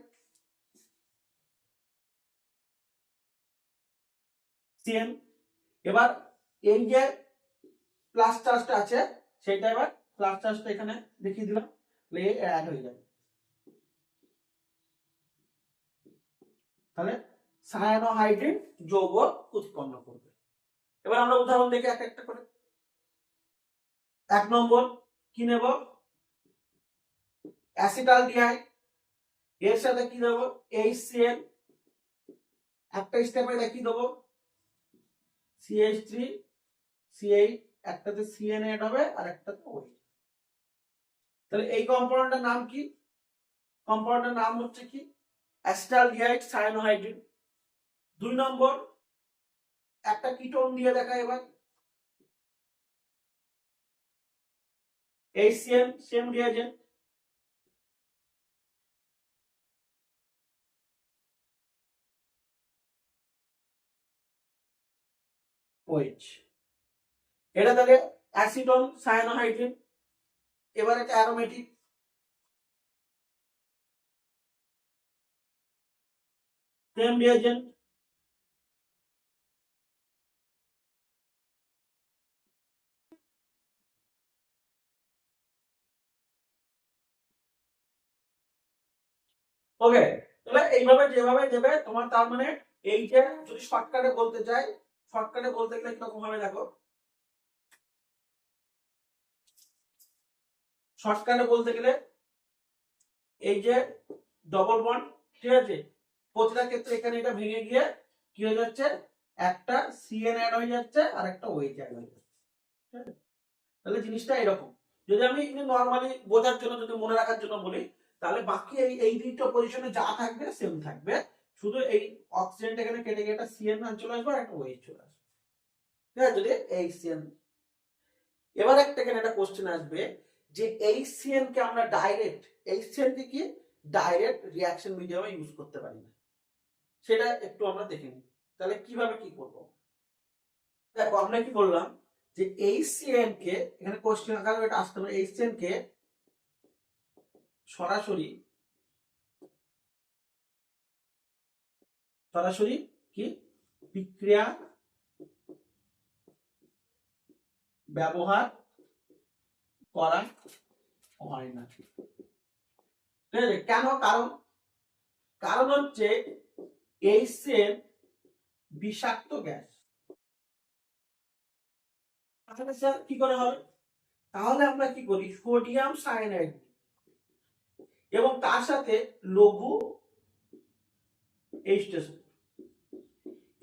Cl, এবার এই যে প্লাস চার্জটা আছে সেটা এবার প্লাস চার্জটা এখানে দেখিয়ে দিলাম, অ্যাড হয়ে যাবে। তাহলে সায়ানোহাইড্রিন যৌগ উৎপন্ন করবে। এবার আমরা উদাহরণ দেখে এক একটা করে। 1 নম্বর কি নেব, অ্যাসিটালডিহাইড, এর সাথে কি দেব, HCl, একটা স্টেপে দেখিয়ে দেবো CH3 C8, একটাতে CN এড হবে আর একটাতে OH। তাহলে এই কম্পাউন্ডের নাম কি, কম্পাউন্ডের নাম হচ্ছে কি, অ্যাসিটালডিহাইড সায়ানোহাইড্রিন। 2 নম্বর একটা কিটোন দিয়ে দেখা, এবার HCl সেম রিঅ্যাজেন্ট, OH। এটা তাহলে অ্যাসিটন সায়ানোহাইড্রিন। এবার এটা অ্যারোমেটিক, সেম রিঅ্যাজেন্ট, ওকে। তাহলে এইভাবে যেভাবে দেবে তোমার, তার মানে এইটা যদি শর্টকাটে বলতে চাই, শর্টকাটে বলতে গেলে কিরকম ভাবে দেখো, শর্টকাটে বলতে গেলে এই যে ডবল বন্ড, ঠিক আছে, প্রতিটা ক্ষেত্রে এখানে এটা ভেঙে গিয়ে কি হয়ে যাচ্ছে, একটা CN অ্যাড হয়ে যাচ্ছে আর একটা OH অ্যাড হয়ে যাচ্ছে। তাহলে জিনিসটা এরকম। যদি আমি নরমালি বোঝার জন্য, যদি মনে রাখার জন্য বলি, তাহলে বাকি এই দুটো পজিশনে যা থাকবে সেম থাকবে, শুধু এই অক্সিজেনটা এখানে কেটে গিয়ে একটা সিএন মান চলে আসবে আর একটা ওএইচ চলে আসবে, ঠিক আছে? যদি এইচসিএন, এবার এখানে একটা কোশ্চেন আসবে যে এইচসিএন কে আমরা ডাইরেক্ট, এইচসিএন কে কি ডাইরেক্ট রিঅ্যাকশন মিডিয়ামে ইউজ করতে পারি না, সেটা একটু আমরা দেখে নিই। তাহলে কিভাবে কি করব? দেখো আমরা কি বললাম যে এইচসিএন কে, এখানে কোশ্চেন আকারে এটা আসতে পারে, এইচসিএন কে সরাসরি সরাসরি কি বিক্রিয়া ব্যবহার করা হয় না, ঠিক আছে? কেন? কারণ হচ্ছে এইচসিএন বিষাক্ত গ্যাস। তাহলে স্যার কি করে হবে? তাহলে আমরা কি করি, সোডিয়াম সায়ানাইড এবং তার সাথে লঘু H2SO,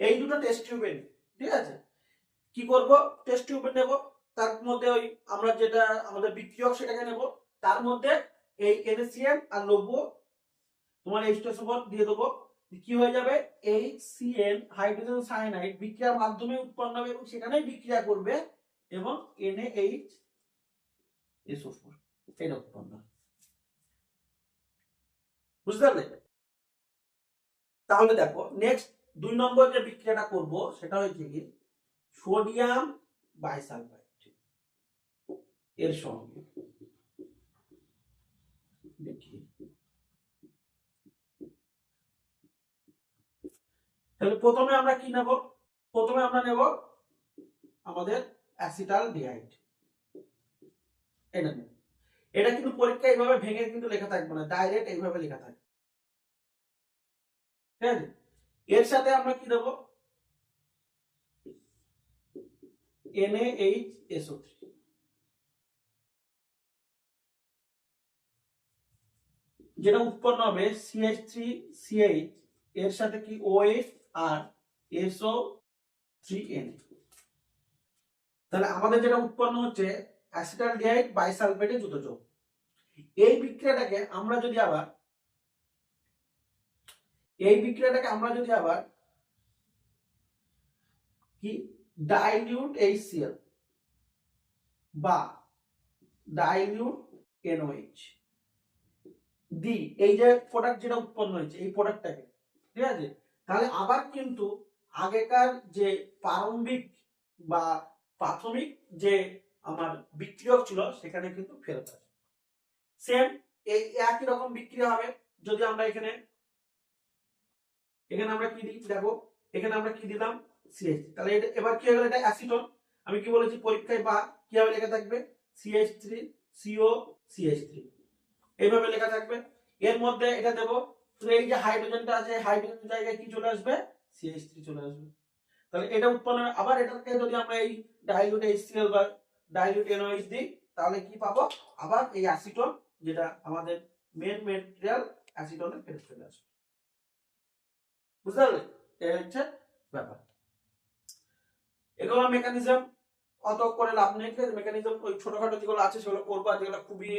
এই দুটো টেস্ট টিউবে, ঠিক আছে? কি করব, টেস্ট টিউবে নেব, তার মধ্যে ওই আমরা যেটা আমাদের বিক্রিয়ক সেটাকে নেব, তার মধ্যে এই NaCl আর লঘু তোমার H2SO দিয়ে দেবো, কি হয়ে যাবে, HCl হাইড্রোজেন সায়ানাইড বিক্রিয়ার মাধ্যমে উৎপন্ন হবে এবং সেখানেই বিক্রিয়া করবে এবং NaHSO4 এটা উৎপন্ন, বুঝতে পারলে? তাহলে দেখো নেক্সট 2 নম্বর যে বিক্রিয়াটা করব সেটা হচ্ছে কি সোডিয়াম বাইসালফাইড এর সঙ্গে দেখি, তাহলে প্রথমে আমরা কি নেব, প্রথমে আমরা নেব আমাদের অ্যাসিটালডিহাইড, এটা নেব। এটা কিন্তু পরীক্ষায় এইভাবে ভেঙে কিন্তু লেখা থাকবে না, ডাইরেক্ট এইভাবে লেখা থাকবে, ঠিক আছে? এর সাথে আমরা কি দেব, NaHSO3, যেটা উৎপন্ন হবে CH3CH এর সাথে কি OH আর SO3N। তাহলে আমাদের যেটা উৎপন্ন হচ্ছে অ্যাসিটালডিহাইড বাইসালফেটের যুত যৌগ। এই বিক্রিয়াটাকে আমরা যদি আবার কি ডাইলিউট HCl বা ডাইলিউট NOH দি, এই যে প্রোডাক্ট যেটা উৎপন্ন হয়েছে এই প্রোডাক্টটাকে, ঠিক আছে? তাহলে আবার কিন্তু আগেকার যে প্রাথমিক যে আমার বিক্রিয়ক ছিল সেখানে কিন্তু ফেরত আসবে, সেম এই একই রকম বিক্রিয়া হবে। যদি আমরা এখানে আমরা কি দিই, দেখো এখানে আমরা কি দিলাম CH, তাহলে এবার কি হয়ে গেল, এটা অ্যাসিটন। আমি কি বলেছি পরীক্ষায় বা কিভাবে লেখা থাকবে, CH3CO CH3 এইভাবে লেখা থাকবে। এর মধ্যে এটা দেব, তো এই যে হাইড্রোজেনটা আছে হাইড্রোজেন জায়গায় কি চলে আসবে, CH3 চলে আসবে। তাহলে এটা উৎপন্ন হবে। আবার এটাকে যদি আমরা এই ডাইলিউট HCl বা ডাইলিউট NOH দিই তাহলে কি পাবো, আবার এই অ্যাসিটন যেটা আমাদের মেন ম্যাটেরিয়াল অ্যাসিটনের ফেরত চলে আসবে, বুঝতে পারলে? এই হচ্ছে ব্যাপার। এগুলো মেকানিজম অত করে লাভ নেই, মেকানিজম ওই ছোটখাটো যেগুলো আছে সেগুলো করবো, আর যেগুলো খুবই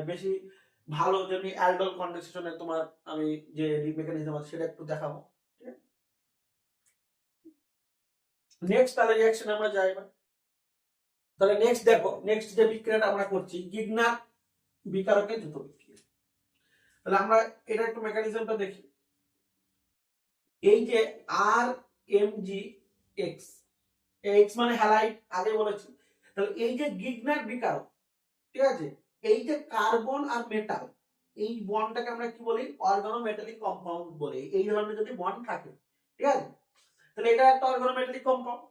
বেশি ভালো, যেমনি অ্যালডল কন্ডেনসেশনে তোমার আমি যে মেকানিজম আছে সেটা একটু দেখাবো। নেক্সট তাহলে রিঅ্যাকশন আমরা যাই এবার। তাহলে নেক্সট দেখো, নেক্সট যে বিক্রিয়াটা আমরা করছি গিগনার বিকারকের যুত বিক্রিয়া। তাহলে আমরা এটা একটু মেকানিজমটা দেখি। এই যে RMgX, X মানে হ্যালাইড আগে বলেছি, তাহলে এই যে গিগনার বিকারক, ঠিক আছে, এই যে কার্বন আর মেটাল এই বন্ডটাকে আমরা কি বলি, অর্গানোমেটালিক কম্পাউন্ড বলি। এই ধরনের যদি বন্ড থাকে, ঠিক আছে, তাহলে এটা একটা অর্গানোমেটালিক কম্পাউন্ড।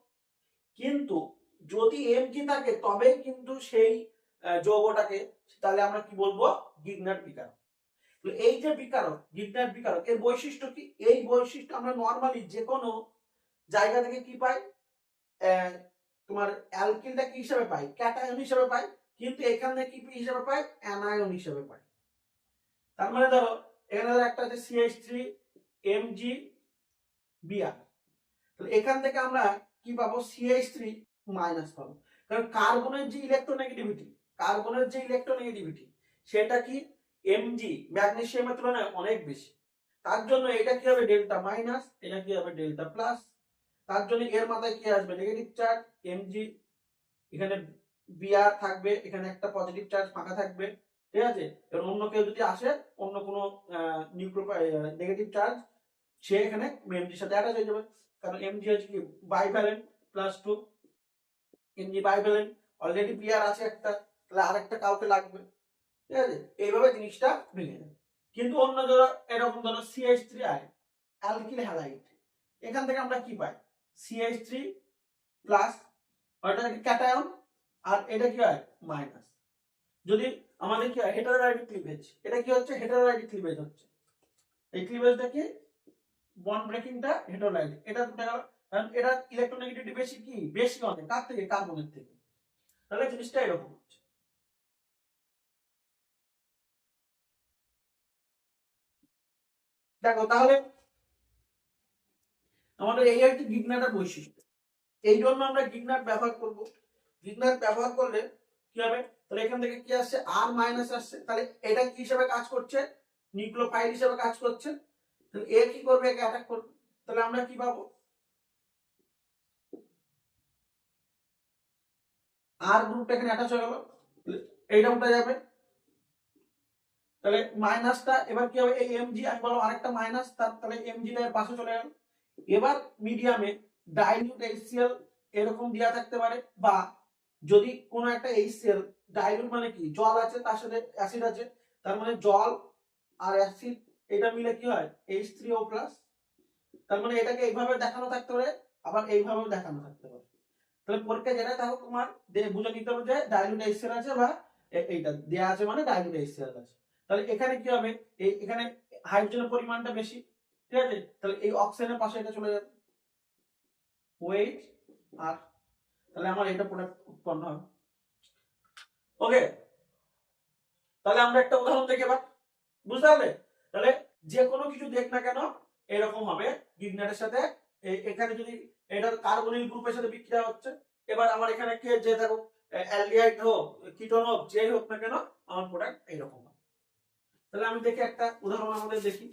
কিন্তু যদি Mg থাকে তবে কিন্তু সেই যৌগটাকে তাহলে আমরা কি বলবো, গিগনার বিকারক। তো এই যে বিকারক, গিগনার বিকারক এর বৈশিষ্ট্য কি, এই বৈশিষ্ট্য আমরা নরমালি যে কোনো জায়গা থেকে কি পাই, তোমার অ্যালকিলটা কি হিসেবে পাই, ক্যাটায়ন হিসেবে পাই, কিন্তু এখানে কি হিসেবে পাই, অ্যানায়ন হিসেবে পাই। তার মানে ধরো এখানে একটা আছে CH3Mg Br, তাহলে এখান থেকে আমরা কি পাবো, CH3 মাইনাস পাবো, কারণ কার্বনের যে ইলেকট্রোনেগেটিভিটি সেটা কি Mg ম্যাগনেসিয়ামের তুলনায় অনেক বেশি। তার জন্য এটা কি হবে ডেল্টা মাইনাস, এটা কি হবে ডেল্টা প্লাস। তার জন্য এর মাথায় কি আসবে নেগেটিভ চার্জ এমজি, এখানে বিআর থাকবে, এখানে একটা পজিটিভ চার্জ ফাঁকা থাকবে, ঠিক আছে। এবার অন্য কেউ যদি আসে অন্য কোনো নেগেটিভ চার্জ, সে এখানে এমজির সাথে অ্যাটাচ হয়ে যাবে, কারণ এমজি হচ্ছে কি bivalent +2, Mg bivalent, already Br আছে একটা, তাহলে আরেকটা কাউকে লাগবে, ঠিক আছে। এইভাবে জিনিসটা মিলে যাবে। কিন্তু অন্য ধরো এরকম ধরো CH3 অ্যালকিল হ্যালাইড, এখান থেকে আমরা কি পাই CH3 প্লাস, এটা ক্যাটায়ন, আর এটা কি হয় মাইনাস। যদি আমাদের কি হয় হেটারোডাইনামিক ক্লিভেজ, এটা কি হচ্ছে হেটারোডাইনামিক ক্লিভেজ হচ্ছে, এই ক্লিভেজটা কি বন্ড ব্রেকিংটা হেটারোডাইনামিক, এটা দেখা গেল, কারণ এটা ইলেকট্রোনেগেটিভিটি বেশি, কি বেশি অনেক কার থেকে কার্বনের থেকে, তাহলে জিনিসটা এরকম হচ্ছে। দেখো তাহলে আমাদের এই একটি গিগনাটের বৈশিষ্ট্য, এই জন্য আমরা গিগনাট ব্যবহার করব। গিগনাট ব্যবহার করলে কি হবে, তাহলে এখান থেকে কি আসছে আর মাইনাস আসছে, তাহলে এটা কি হিসেবে কাজ করছে নিউক্লিওফাইল হিসেবে কাজ করছে, তাহলে এ কি করবে একে অ্যাটাক করবে, তাহলে আমরা কি পাবো আর গ্রুপটা এখানে অ্যাটাচ হয়ে গেল, এইটা উঠে যাবে, তাহলে মাইনাসটা এবার কি হবে এই এমজি আমি বললাম আরেকটা মাইনাস, তাহলে এমজি এর পাশে চলে গেল। এবার মিডিয়ামে ডাইলিউট HCl এরকম দেওয়া থাকতে পারে, বা যদি কোনো একটা HCl ডাইলিউট মানে কি জল আছে তার সাথে অ্যাসিড আছে, তার মানে জল আর অ্যাসিড এটা মিলে কি হয় H3O+, তার মানে এটাকে এইভাবে দেখানো থাকতে পারে, আবার এইভাবেও দেখানো থাকতে পারে। তাহলে পরীক্ষা যেটা থাকো তোমার বুঝে নিতে হবে যে ডাইলিউট HCl আছে বা এইটা দেয়া আছে মানে ডাইলিউট HCl আছে। তাহলে এখানে কি হবে এখানে হাইড্রোজেনের পরিমাণটা বেশি, ঠিক আছে, তাহলে এই অক্সিজেনের পাশে এটা চলে যাবে ওয়েট আর, তাহলে আমার এটা প্রোডাক্ট উৎপন্ন হবে। ওকে, তাহলে আমরা একটা উদাহরণ দেখে এবার বুঝতে পারলে, তাহলে যে কোনো কিছু দেখ না কেন এরকম হবে গিগনাটের সাথে, এখানে যদি এটার কার্বনিল গ্রুপের সাথে বিক্রিয়া হচ্ছে, এবার আমার এখানে কে যে থাকুক অ্যালডিহাইড হোক কিটোন হোক যেই হোক না কেন আমার প্রোডাক্ট এইরকম হবে। তাহলে আমি দেখি একটা উদাহরণ আমাদের দেখি,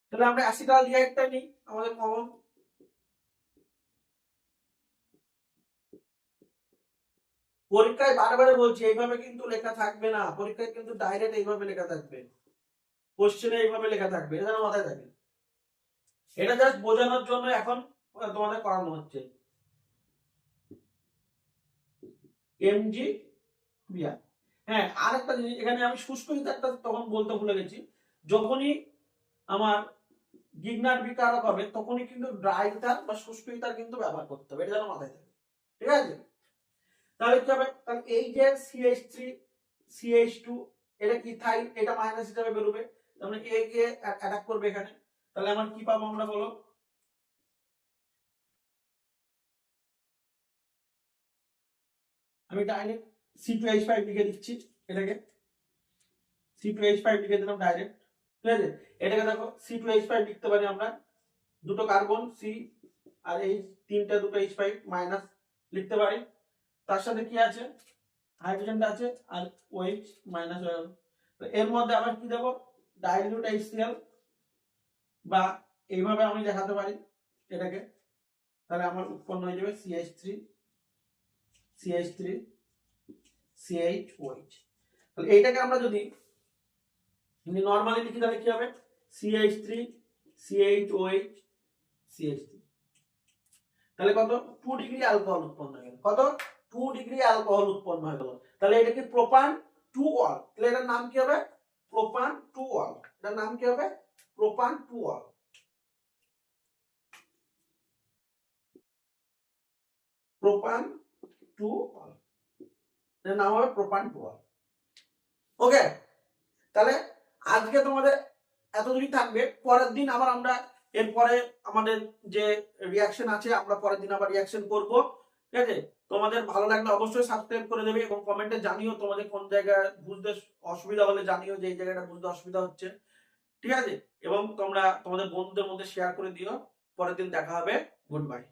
তাহলে আমরা অ্যাসিটালডিহাইডটা নিই আমাদের কমন, পরীক্ষায় বারবার বলছি এইভাবে কিন্তু লেখা থাকবে না, পরীক্ষায় কিন্তু ডাইরেক্ট এইভাবে লেখা থাকবে, কোশ্চেনে এইভাবে লেখা থাকবে, এটা যেন মাথায় থাকে। এটা জাস্ট বোঝানোর জন্য এখন তোমাদের করানো হচ্ছে এমজি বিআর। হ্যাঁ আরেকটা জিনিস এখানে আমি শুষ্ক ইথারটা তখন বলতে ভুলে গেছি, যখনই আমার গিগনাট বিকারক হবে তখনই কিন্তু ড্রাই ইথার বা শুষ্ক ইথার কিন্তু ব্যবহার করতে হবে, এটা যেন মাথায় থাকে, ঠিক আছে। তাহলে কি হবে, তাহলে এই যে CH3 CH2 এটা ইথাইল, এটা মাইনাস হিসেবে বেরোবে, তার মানে এ কে অ্যাটাক করবে এখানে, তাহলে আমার কি পাবো আমরা বলো, আমি ডাইরেক্ট C2H5 লিখে দিচ্ছি, এটাকে C2H5 লিখে দিলাম ডাইরেক্ট, ঠিক আছে। এটাকে দেখো C2H5 লিখতে পারি আমরা, দুটো কার্বন C আর এই তিনটা দুটো H5 মাইনাস লিখতে পারি, তার সাথে কি আছে হাইড্রোজেনটা আছে আর OH মাইনাস হয়ে গেল। তো এর মধ্যে আবার কি দেবো ডাইলিউট HCl, বা এইভাবে আমি দেখাতে পারি এটাকে, তাহলে আমার উৎপন্ন হয়ে যাবে CH3 CH3 CHOH। তাহলে এইটাকে আমরা যদি নরমালি লিখি তাহলে কি হবে CH3 CHOH CH3, তাহলে কত 2 ডিগ্রি অ্যালকোহল উৎপন্ন হয়ে গেল, কত 2 ডিগ্রি অ্যালকোহল উৎপন্ন হয়ে গেল। তাহলে এটা কি প্রোপান 2-ol, তাহলে এটার নাম কি হবে প্রোপান 2-ol, এটার নাম কি হবে প্রোপান 2-ol, প্রোপান 2-ol, এটার নাম হবে প্রোপান 2-ol। ওকে, তাহলে আজকে তোমাদের এতদূরই থাকবে, পরের দিন আবার আমরা এরপরে আমাদের যে রিয়াকশন আছে আমরা পরের দিন আবার রিয়াকশন করব, ঠিক আছে। তোমাদের ভালো লাগলে অবশ্যই সাবস্ক্রাইব করে দেবে এবং কমেন্টে জানিও তোমাদের কোন জায়গায় বুঝতে অসুবিধা হলে জানিও যে এই জায়গাটা বুঝতে অসুবিধা হচ্ছে, ঠিক আছে। এবং তোমরা তোমাদের বন্ধুদের মধ্যে শেয়ার করে দিও। পরের দিন দেখা হবে, গুড বাই।